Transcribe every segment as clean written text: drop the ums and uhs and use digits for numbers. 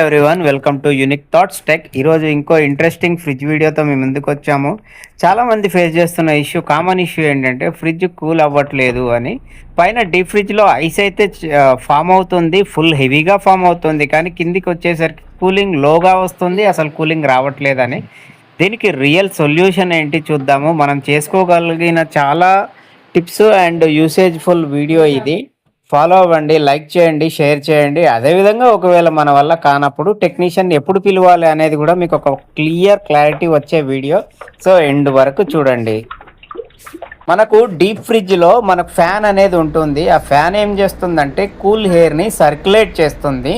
Everyone welcome to unique thoughts tech. ఈరోజు ఇంకో interesting fridge వీడియోతో మేము ముందుకు వచ్చాము. చాలామంది ఫేస్ చేస్తున్న కామన్ ఇష్యూ ఏంటంటే ఫ్రిడ్జ్ కూల్ అవ్వట్లేదు అని. పైన డీప్ ఫ్రిడ్జ్లో ఐస్ అయితే ఫామ్ అవుతుంది, ఫుల్ హెవీగా ఫామ్ అవుతుంది, కానీ కిందికి వచ్చేసరికి కూలింగ్ లోగా వస్తుంది, అసలు కూలింగ్ రావట్లేదని. దీనికి రియల్ సొల్యూషన్ ఏంటి చూద్దాము. మనం చేసుకోగలిగిన చాలా టిప్స్ అండ్ యూసేజ్ఫుల్ వీడియో ఇది. ఫాలో అవ్వండి, లైక్ చేయండి, షేర్ చేయండి. అదేవిధంగా ఒకవేళ మన వల్ల కానప్పుడు టెక్నీషియన్ ఎప్పుడు పిలవాలి అనేది కూడా మీకు ఒక క్లారిటీ వచ్చే వీడియో. సో ఎండ్ వరకు చూడండి. మనకు డీప్ ఫ్రిడ్జ్లో మనకు ఫ్యాన్ అనేది ఉంటుంది. ఆ ఫ్యాన్ ఏం చేస్తుందంటే కూల్ ఎయిర్ని సర్క్యులేట్ చేస్తుంది.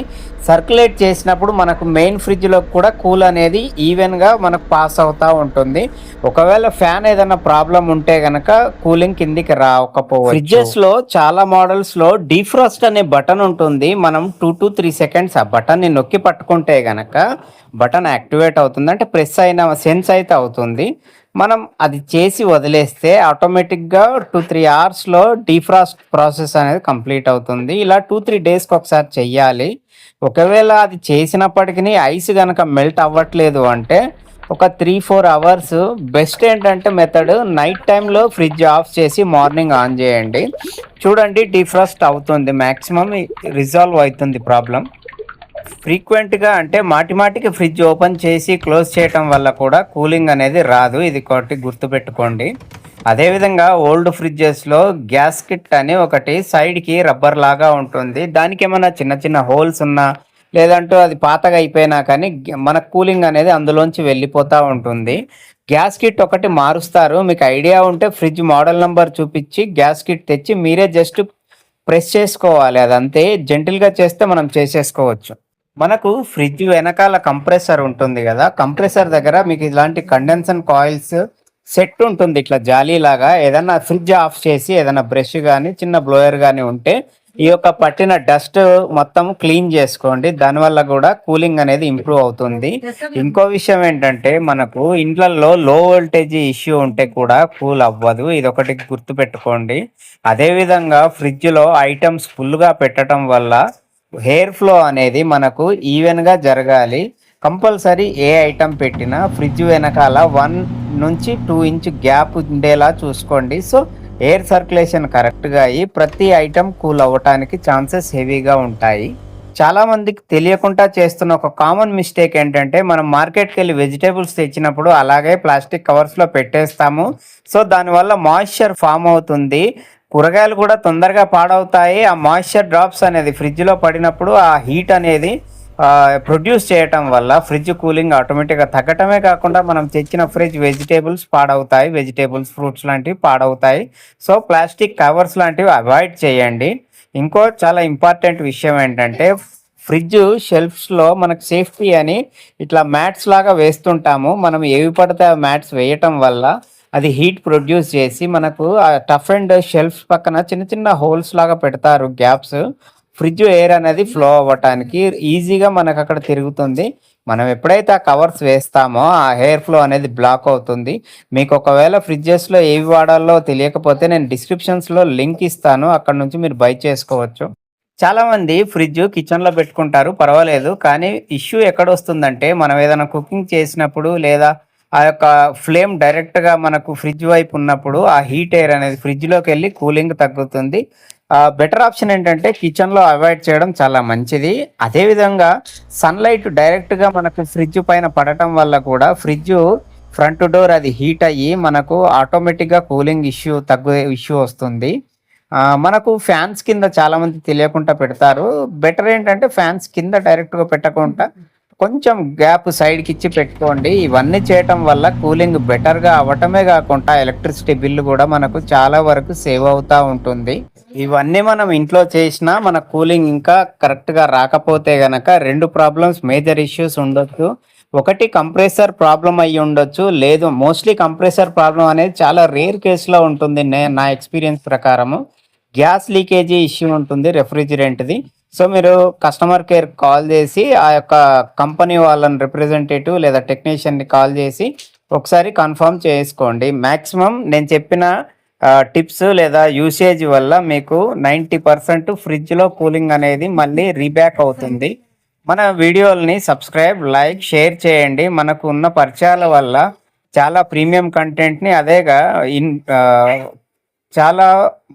సర్క్యులేట్ చేసినప్పుడు మనకు మెయిన్ ఫ్రిడ్జ్లో కూడా కూల్ అనేది ఈవెన్గా మనకు పాస్ అవుతూ ఉంటుంది. ఒకవేళ ఫ్యాన్ ఏదైనా ప్రాబ్లం ఉంటే కనుక కూలింగ్ కిందికి రాకపోవచ్చు. ఫ్రిడ్జెస్లో చాలా మోడల్స్లో డీఫ్రాస్ట్ అనే బటన్ ఉంటుంది. మనం 2 to 3 సెకండ్స్ ఆ బటన్ని నొక్కి పట్టుకుంటే కనుక బటన్ యాక్టివేట్ అవుతుంది, అంటే ప్రెస్ అయిన సెన్స్ అయితే అవుతుంది. మనం అది చేసి వదిలేస్తే ఆటోమేటిక్గా 2-3 అవర్స్లో డీఫ్రాస్ట్ ప్రాసెస్ అనేది కంప్లీట్ అవుతుంది. ఇలా 2-3 డేస్కి ఒకసారి చెయ్యాలి. ఒకవేళ అది చేసినప్పటికీ ఐస్ కనుక మెల్ట్ అవ్వట్లేదు అంటే ఒక 3-4 అవర్స్ బెస్ట్ ఏంటంటే మెథడ్, నైట్ టైంలో ఫ్రిడ్జ్ ఆఫ్ చేసి మార్నింగ్ ఆన్ చేయండి. చూడండి డీఫ్రాస్ట్ అవుతుంది, మ్యాక్సిమం రిజాల్వ్ అవుతుంది ప్రాబ్లం. ఫ్రీక్వెంట్గా అంటే మాటికి ఫ్రిడ్జ్ ఓపెన్ చేసి క్లోజ్ చేయటం వల్ల కూడా కూలింగ్ అనేది రాదు. ఇది ఒకటి గుర్తుపెట్టుకోండి. అదేవిధంగా ఓల్డ్ ఫ్రిడ్జెస్లో గ్యాస్ కిట్ అని ఒకటి సైడ్కి రబ్బర్ లాగా ఉంటుంది. దానికి ఏమైనా చిన్న చిన్న హోల్స్ ఉన్నా లేదంటూ అది పాతగా అయిపోయినా కానీ మన కూలింగ్ అనేది అందులోంచి వెళ్ళిపోతూ ఉంటుంది. గ్యాస్ కిట్ ఒకటి మారుస్తారు. మీకు ఐడియా ఉంటే ఫ్రిడ్జ్ మోడల్ నెంబర్ చూపించి గ్యాస్ కిట్ తెచ్చి మీరే జస్ట్ ప్రెస్ చేసుకోవాలి. అదంతే, జెంటిల్గా చేస్తే మనం చేసేసుకోవచ్చు. మనకు ఫ్రిడ్జ్ వెనకాల కంప్రెసర్ ఉంటుంది కదా, కంప్రెసర్ దగ్గర మీకు ఇలాంటి కండెన్సర్ కాయిల్స్ సెట్ ఉంటుంది, ఇట్లా జాలీలాగా. ఏదన్నా ఫ్రిడ్జ్ ఆఫ్ చేసి ఏదైనా బ్రష్ కానీ చిన్న బ్లోయర్ కానీ ఉంటే ఈ యొక్క పట్టిన డస్ట్ మొత్తం క్లీన్ చేసుకోండి. దానివల్ల కూడా కూలింగ్ అనేది ఇంప్రూవ్ అవుతుంది. ఇంకో విషయం ఏంటంటే మనకు ఇండ్లలో లో వోల్టేజ్ ఇష్యూ ఉంటే కూడా కూల్ అవ్వదు, ఇది ఒకటి గుర్తుపెట్టుకోండి. అదేవిధంగా ఫ్రిడ్జ్లో ఐటమ్స్ ఫుల్గా పెట్టడం వల్ల హెయిర్ ఫ్లో అనేది మనకు ఈవెన్గా జరగాలి. కంపల్సరీ ఏ ఐటమ్ పెట్టినా ఫ్రిడ్జ్ వెనకాల 1 నుంచి 2 ఇంచ్ గ్యాప్ ఉండేలా చూసుకోండి. సో ఎయిర్ సర్క్యులేషన్ కరెక్ట్గా అయ్యి ప్రతి ఐటమ్ కూల్ అవ్వటానికి ఛాన్సెస్ హెవీగా ఉంటాయి. చాలామందికి తెలియకుండా చేస్తున్న ఒక కామన్ మిస్టేక్ ఏంటంటే మనం మార్కెట్కి వెళ్ళి వెజిటేబుల్స్ తెచ్చినప్పుడు అలాగే ప్లాస్టిక్ కవర్స్లో పెట్టేస్తాము. సో దానివల్ల మాయిశ్చర్ ఫామ్ అవుతుంది, కూరగాయలు కూడా తొందరగా పాడవుతాయి. ఆ మాయిశ్చర్ డ్రాప్స్ అనేది ఫ్రిడ్జ్లో పడినప్పుడు ఆ హీట్ అనేది ప్రొడ్యూస్ చేయటం వల్ల ఫ్రిడ్జ్ కూలింగ్ ఆటోమేటిక్గా తగ్గటమే కాకుండా మనం తెచ్చిన వెజిటేబుల్స్ పాడవుతాయి, వెజిటేబుల్స్ ఫ్రూట్స్ లాంటివి పాడవుతాయి. సో ప్లాస్టిక్ కవర్స్ లాంటివి అవాయిడ్ చేయండి. ఇంకో చాలా ఇంపార్టెంట్ విషయం ఏంటంటే ఫ్రిడ్జ్ షెల్ఫ్స్లో మనకు సేఫ్టీ అని ఇట్లా మ్యాట్స్ లాగా వేస్తుంటాము. మనం ఏవి పడితే ఆ మ్యాట్స్ వేయటం వల్ల అది హీట్ ప్రొడ్యూస్ చేసి మనకు ఆ టఫ్ అండ్ షెల్ఫ్స్ పక్కన చిన్న చిన్న హోల్స్ లాగా పెడతారు, గ్యాప్స్. ఫ్రిడ్జ్ ఎయిర్ అనేది ఫ్లో అవ్వటానికి ఈజీగా మనకు అక్కడ తిరుగుతుంది. మనం ఎప్పుడైతే ఆ కవర్స్ వేస్తామో ఆ ఎయిర్ ఫ్లో అనేది బ్లాక్ అవుతుంది. మీకు ఒకవేళ ఫ్రిడ్జెస్లో ఏవి వాడాలో తెలియకపోతే నేను డిస్క్రిప్షన్స్లో లింక్ ఇస్తాను, అక్కడ నుంచి మీరు బై చేసుకోవచ్చు. చాలామంది ఫ్రిడ్జ్ కిచెన్లో పెట్టుకుంటారు, పర్వాలేదు. కానీ ఇష్యూ ఎక్కడ వస్తుందంటే మనం ఏదైనా కుకింగ్ చేసినప్పుడు లేదా ఆ యొక్క ఫ్లేమ్ డైరెక్ట్గా మనకు ఫ్రిడ్జ్ వైపు ఉన్నప్పుడు ఆ హీట్ ఎయిర్ అనేది ఫ్రిడ్జ్లోకి వెళ్ళి కూలింగ్ తగ్గుతుంది. బెటర్ ఆప్షన్ ఏంటంటే కిచెన్లో అవాయిడ్ చేయడం చాలా మంచిది. అదేవిధంగా సన్లైట్ డైరెక్ట్గా మనకు ఫ్రిడ్జ్ పైన పడటం వల్ల కూడా ఫ్రిడ్జ్ ఫ్రంట్ డోర్ అది హీట్ అయ్యి మనకు ఆటోమేటిక్గా కూలింగ్ ఇష్యూ వస్తుంది. మనకు ఫ్యాన్స్ కింద చాలామంది తెలియకుండా పెడతారు. బెటర్ ఏంటంటే ఫ్యాన్స్ కింద డైరెక్ట్గా పెట్టకుండా కొంచెం గ్యాప్ సైడ్కి ఇచ్చి పెట్టుకోండి. ఇవన్నీ చేయటం వల్ల కూలింగ్ బెటర్గా అవ్వటమే కాకుండా ఎలక్ట్రిసిటీ బిల్లు కూడా మనకు చాలా వరకు సేవ్ అవుతూ ఉంటుంది. ఇవన్నీ మనం ఇంట్లో చేసినా మన కూలింగ్ ఇంకా కరెక్ట్గా రాకపోతే గనక 2 ప్రాబ్లమ్స్, మేజర్ ఇష్యూస్ ఉండొచ్చు. ఒకటి కంప్రెసర్ ప్రాబ్లం అయ్యి ఉండొచ్చు, లేదు మోస్ట్లీ కంప్రెసర్ ప్రాబ్లం అనేది చాలా రేర్ కేసులో ఉంటుంది. నా ఎక్స్పీరియన్స్ ప్రకారము గ్యాస్ లీకేజీ ఇష్యూ ఉంటుంది రెఫ్రిజిరెంట్ది. సో మీరు కస్టమర్ కేర్ కాల్ చేసి ఆ యొక్క కంపెనీ వాళ్ళని రిప్రజెంటేటివ్ లేదా టెక్నీషియన్ని కాల్ చేసి ఒకసారి కన్ఫర్మ్ చేసుకోండి. మ్యాక్సిమం నేను చెప్పిన టిప్స్ లేదా యూసేజ్ వల్ల మీకు 90% ఫ్రిడ్జ్లో కూలింగ్ అనేది మళ్ళీ రీబ్యాక్ అవుతుంది. మన వీడియోల్ని సబ్స్క్రైబ్, లైక్, షేర్ చేయండి. మనకు ఉన్న పరిచయాల వల్ల చాలా ప్రీమియం కంటెంట్‌ని అదేగా చాలా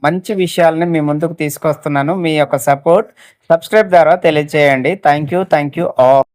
మంచి విషయాల్ని మీ ముందుకు తీసుకొస్తున్నాను. మీ యొక్క సపోర్ట్, సబ్స్క్రైబ్ ద్వారా తెలియజేయండి. Thank you all.